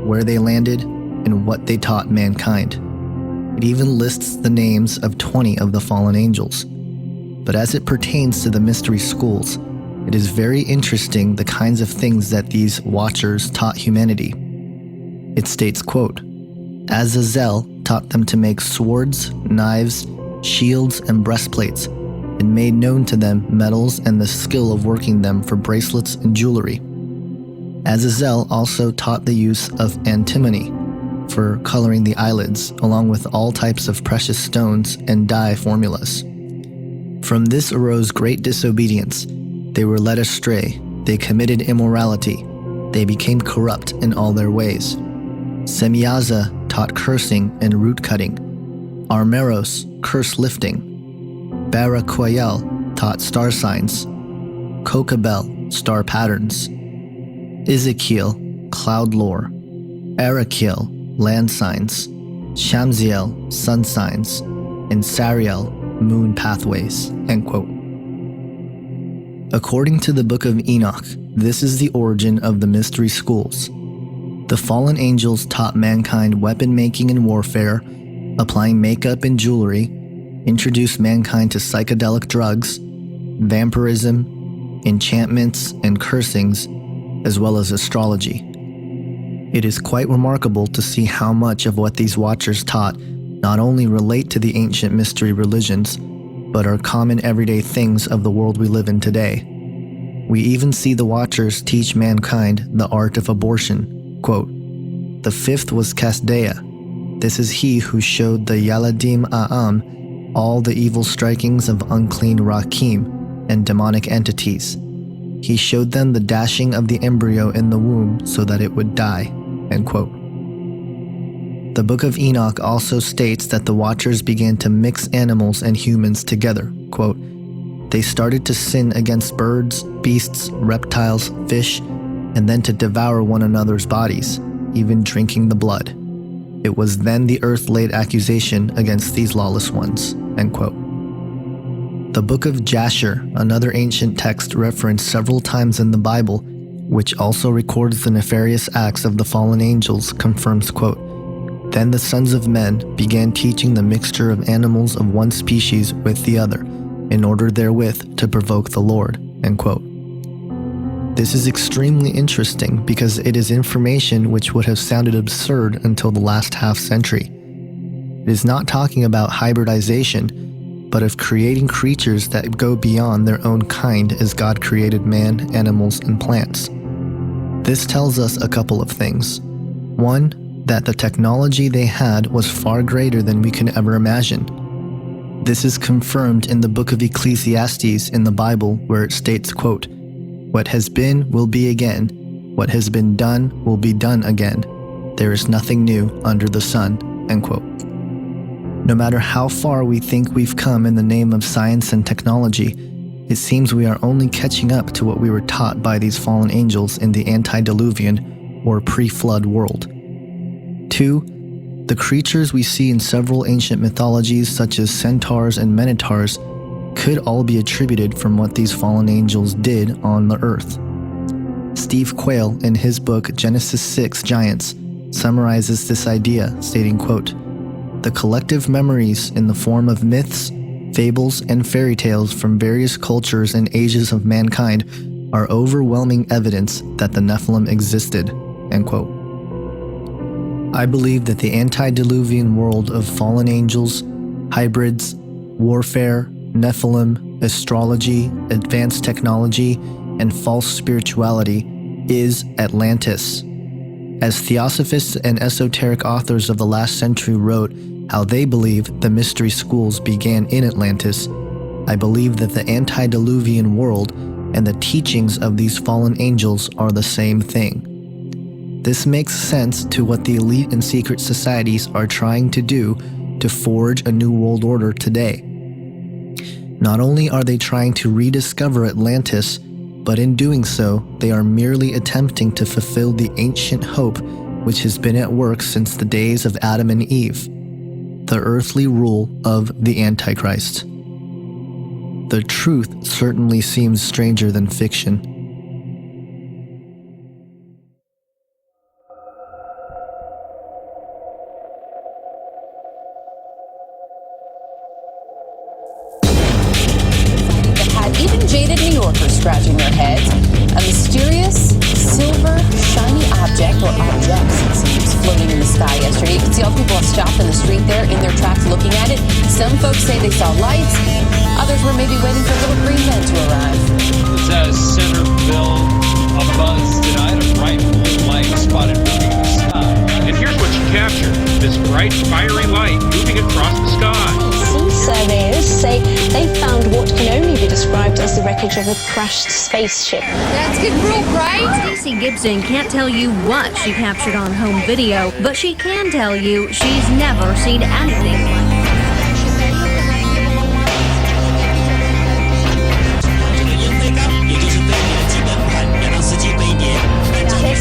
where they landed, and what they taught mankind. It even lists the names of 20 of the fallen angels. But as it pertains to the mystery schools, it is very interesting the kinds of things that these watchers taught humanity. It states, quote, Azazel taught them to make swords, knives, shields, and breastplates, and made known to them metals and the skill of working them for bracelets and jewelry. Azazel also taught the use of antimony for coloring the eyelids, along with all types of precious stones and dye formulas. From this arose great disobedience. They were led astray, they committed immorality, they became corrupt in all their ways. Semyaza taught cursing and root cutting. Armeros, curse lifting. Barakoyel taught star signs. Kokabel, star patterns. Ezekiel, cloud lore. Arakiel, land signs. Shamziel, sun signs. And Sariel, moon pathways. End quote. According to the Book of Enoch, this is the origin of the mystery schools. The fallen angels taught mankind weapon making and warfare, applying makeup and jewelry, introduced mankind to psychedelic drugs, vampirism, enchantments, and cursings, as well as astrology. It is quite remarkable to see how much of what these watchers taught not only relate to the ancient mystery religions, but are common everyday things of the world we live in today. We even see the watchers teach mankind the art of abortion. Quote, the fifth was Kasdea. This is he who showed the Yaladim A'am all the evil strikings of unclean Rakim and demonic entities. He showed them the dashing of the embryo in the womb so that it would die. End quote. The Book of Enoch also states that the watchers began to mix animals and humans together. Quote, they started to sin against birds, beasts, reptiles, fish, and then to devour one another's bodies, even drinking the blood. It was then the earth laid accusation against these lawless ones. End quote. The Book of Jasher, another ancient text referenced several times in the Bible, which also records the nefarious acts of the fallen angels, confirms, quote, then the sons of men began teaching the mixture of animals of one species with the other, in order therewith to provoke the Lord. End quote. This is extremely interesting because it is information which would have sounded absurd until the last half century. It is not talking about hybridization, but of creating creatures that go beyond their own kind as God created man, animals, and plants. This tells us a couple of things. One, that the technology they had was far greater than we can ever imagine. This is confirmed in the book of Ecclesiastes in the Bible, where it states, quote, what has been will be again, what has been done will be done again. There is nothing new under the sun. End quote. No matter how far we think we've come in the name of science and technology, it seems we are only catching up to what we were taught by these fallen angels in the antediluvian or pre-flood world. 2. The creatures we see in several ancient mythologies such as centaurs and minotaurs could all be attributed from what these fallen angels did on the earth. Steve Quayle, in his book Genesis 6 Giants, summarizes this idea, stating, quote, the collective memories in the form of myths, fables, and fairy tales from various cultures and ages of mankind are overwhelming evidence that the Nephilim existed. End quote. I believe that the antediluvian world of fallen angels, hybrids, warfare, Nephilim, astrology, advanced technology, and false spirituality is Atlantis. As theosophists and esoteric authors of the last century wrote how they believe the mystery schools began in Atlantis, I believe that the antediluvian world and the teachings of these fallen angels are the same thing. This makes sense to what the elite and secret societies are trying to do to forge a new world order today. Not only are they trying to rediscover Atlantis, but in doing so, they are merely attempting to fulfill the ancient hope which has been at work since the days of Adam and Eve, the earthly rule of the Antichrist. The truth certainly seems stranger than fiction. scratching their heads. A mysterious silver shiny object, or objects, it seems, floating in the sky yesterday. You can see all the people have stopped in the street there in their tracks looking at it. Some folks say they saw lights. Others were maybe waiting for little green men to arrive. It says Centerville, a buzz tonight, a bright blue light spotted moving in the sky. And here's what you captured, this bright, fiery light moving across the sky. Sea surveyors say they found what can only be described as the wreckage of a crashed spaceship. That's good proof, right? Stacey Gibson can't tell you what she captured on home video, but she can tell you she's never seen anything like it.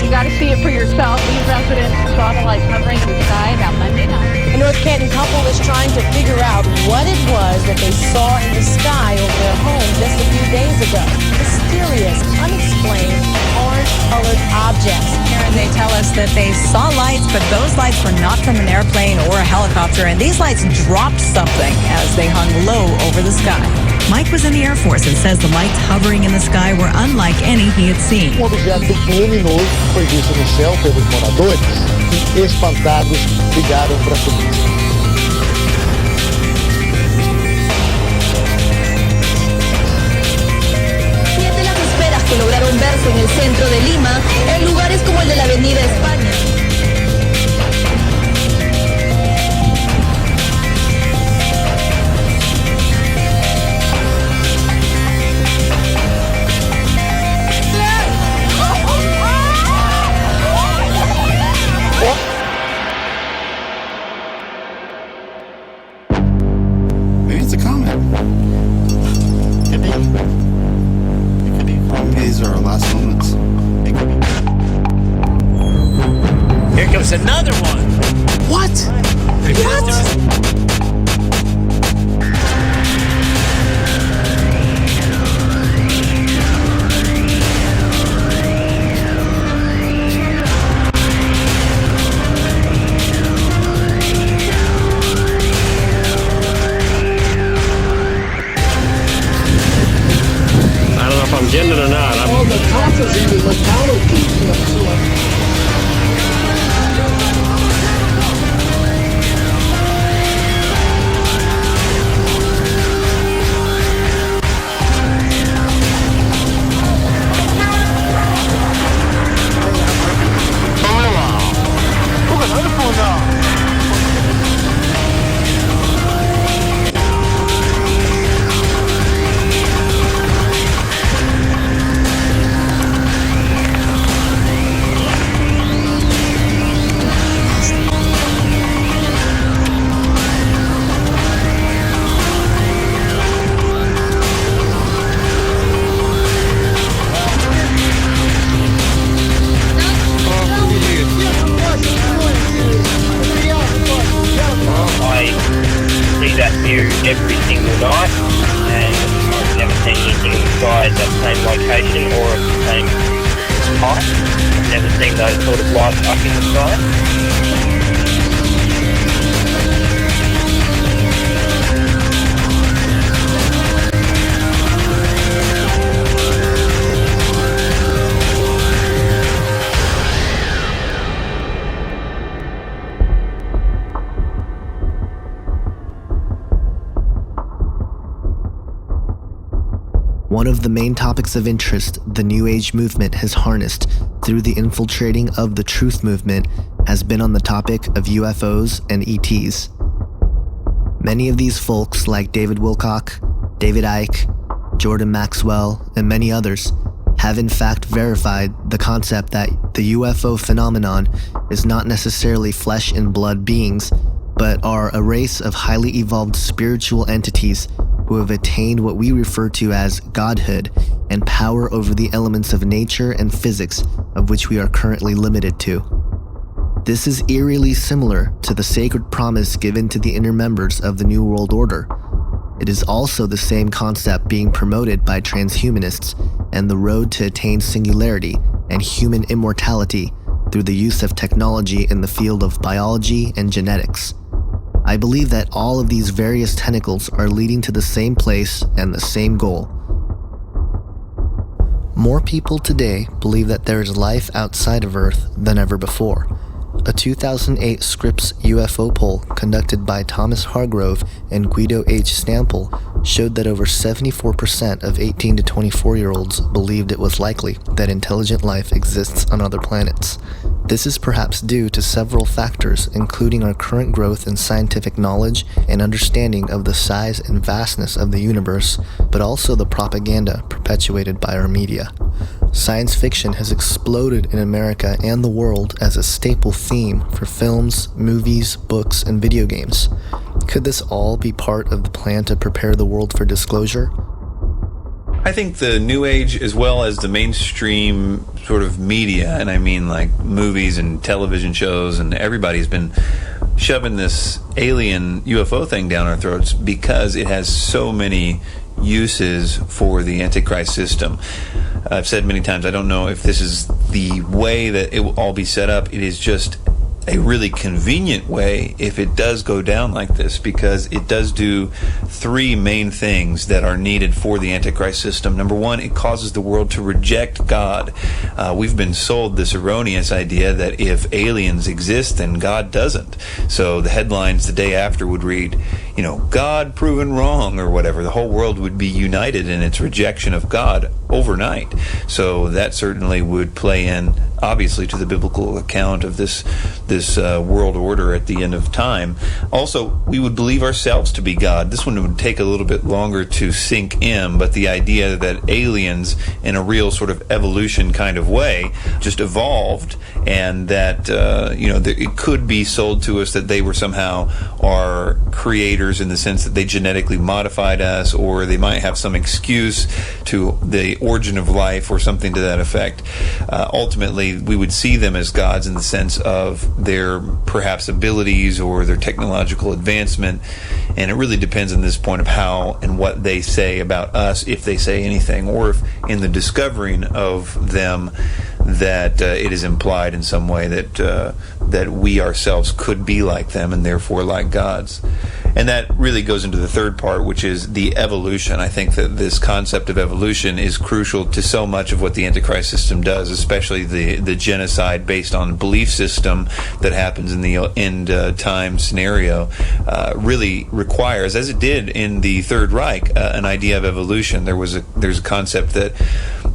You got to see it for yourself. These residents saw the lights hovering in the sky about Monday night. A North Canton couple is trying to figure out what it was that they saw in the sky over their home just a few days ago. Mysterious, unexplained, orange-colored objects. Karen, they tell us that they saw lights, but those lights were not from an airplane or a helicopter, and these lights dropped something as they hung low over the sky. Mike was in the Air Force and says the lights hovering in the sky were unlike any he had seen. Um objeto luminoso foi visto no céu pelos moradores e espantados ligaram para a polícia. Siete las esferas que lograron verse en el centro de Lima, en lugares como el de la Avenida España. Maybe it's a comet. Could be. It could be. Maybe these are our last moments. It could be. Here comes another one. What? What? I don't know if I'm getting it or not. All the tapas in the locality. Every single night, and I've never seen anything in the sky at that same location or at the same height. I've never seen those sort of lights up in the sky. One of the main topics of interest the New Age movement has harnessed through the infiltrating of the Truth movement has been on the topic of UFOs and ETs. Many of these folks, like David Wilcock, David Icke, Jordan Maxwell, and many others, have in fact verified the concept that the UFO phenomenon is not necessarily flesh and blood beings, but are a race of highly evolved spiritual entities who have attained what we refer to as godhood and power over the elements of nature and physics of which we are currently limited to. This is eerily similar to the sacred promise given to the inner members of the New World Order. It is also the same concept being promoted by transhumanists and the road to attain singularity and human immortality through the use of technology in the field of biology and genetics. I believe that all of these various tentacles are leading to the same place and the same goal. More people today believe that there is life outside of Earth than ever before. A 2008 Scripps UFO poll conducted by Thomas Hargrove and Guido H. Stample showed that over 74% of 18 to 24-year-olds believed it was likely that intelligent life exists on other planets. This is perhaps due to several factors, including our current growth in scientific knowledge and understanding of the size and vastness of the universe, but also the propaganda perpetuated by our media. Science fiction has exploded in America and the world as a staple theme for films, movies, books, and video games. Could this all be part of the plan to prepare the world for disclosure? I think the New Age, as well as the mainstream sort of media, and I mean like movies and television shows, and everybody's been shoving this alien UFO thing down our throats because it has so many uses for the Antichrist system. I've said many times, I don't know if this is the way that it will all be set up. It is just a really convenient way if it does go down like this, because it does do three main things that are needed for the Antichrist system. Number one, it causes the world to reject God. We've been sold this erroneous idea that if aliens exist, then God doesn't. So the headlines the day after would read, God proven wrong or whatever. The whole world would be united in its rejection of God overnight. So that certainly would play in, obviously, to the biblical account of this world order at the end of time. Also, we would believe ourselves to be God. This one would take a little bit longer to sink in, but the idea that aliens, in a real sort of evolution kind of way, just evolved, and that it could be sold to us that they were somehow our creators in the sense that they genetically modified us, or they might have some excuse to the origin of life or something to that effect. Ultimately, we would see them as gods in the sense of their perhaps abilities or their technological advancement, and it really depends on this point of how and what they say about us, if they say anything, or if in the discovering of them that it is implied in some way that we ourselves could be like them and therefore like gods. And that really goes into the third part, which is the evolution. I think that this concept of evolution is crucial to so much of what the Antichrist system does, especially the genocide based on belief system that happens in the end time scenario, really requires, as it did in the Third Reich, an idea of evolution. There's a concept that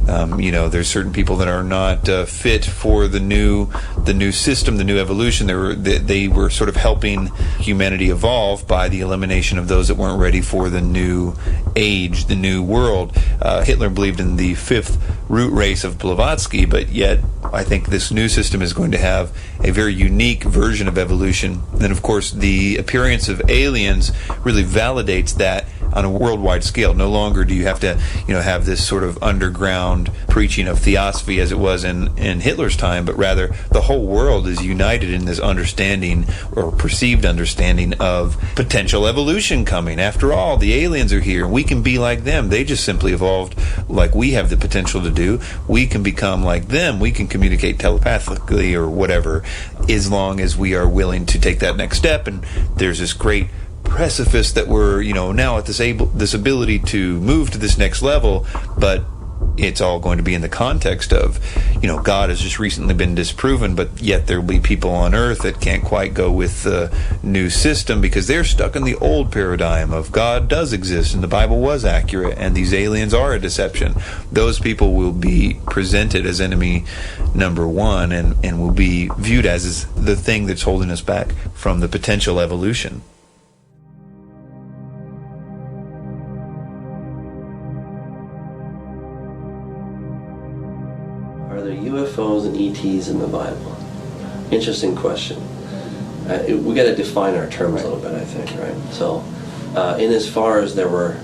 there's certain people that are not fit for the new system, the new evolution. They were sort of helping humanity evolve by the elimination of those that weren't ready for the new age, the new world. Hitler believed in the fifth root race of Blavatsky, but yet I think this new system is going to have a very unique version of evolution. And of course, the appearance of aliens really validates that on a worldwide scale. No longer do you have to, have this sort of underground preaching of theosophy as it was in Hitler's time, but rather the whole world is united in this understanding or perceived understanding of potential evolution coming. After all, the aliens are here. We can be like them. They just simply evolved like we have the potential to do. We can become like them. We can communicate telepathically or whatever, as long as we are willing to take that next step. And there's this great precipice that we're now at this ability to move to this next level, but it's all going to be in the context of God has just recently been disproven, but yet there will be people on earth that can't quite go with the new system because they're stuck in the old paradigm of God does exist and the Bible was accurate and these aliens are a deception. Those people will be presented as enemy number one and will be viewed as the thing that's holding us back from the potential evolution. Are there UFOs and ETs in the Bible? Interesting question. We got to define our terms a little bit, I think, right? So, in as far as there were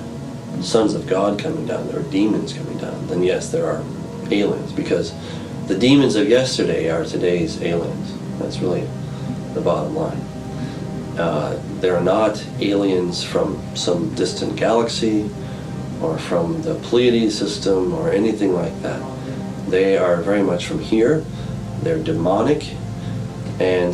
sons of God coming down, there were demons coming down, then yes, there are aliens, because the demons of yesterday are today's aliens. That's really the bottom line. There are not aliens from some distant galaxy or from the Pleiades system or anything like that. They are very much from here. They're demonic, and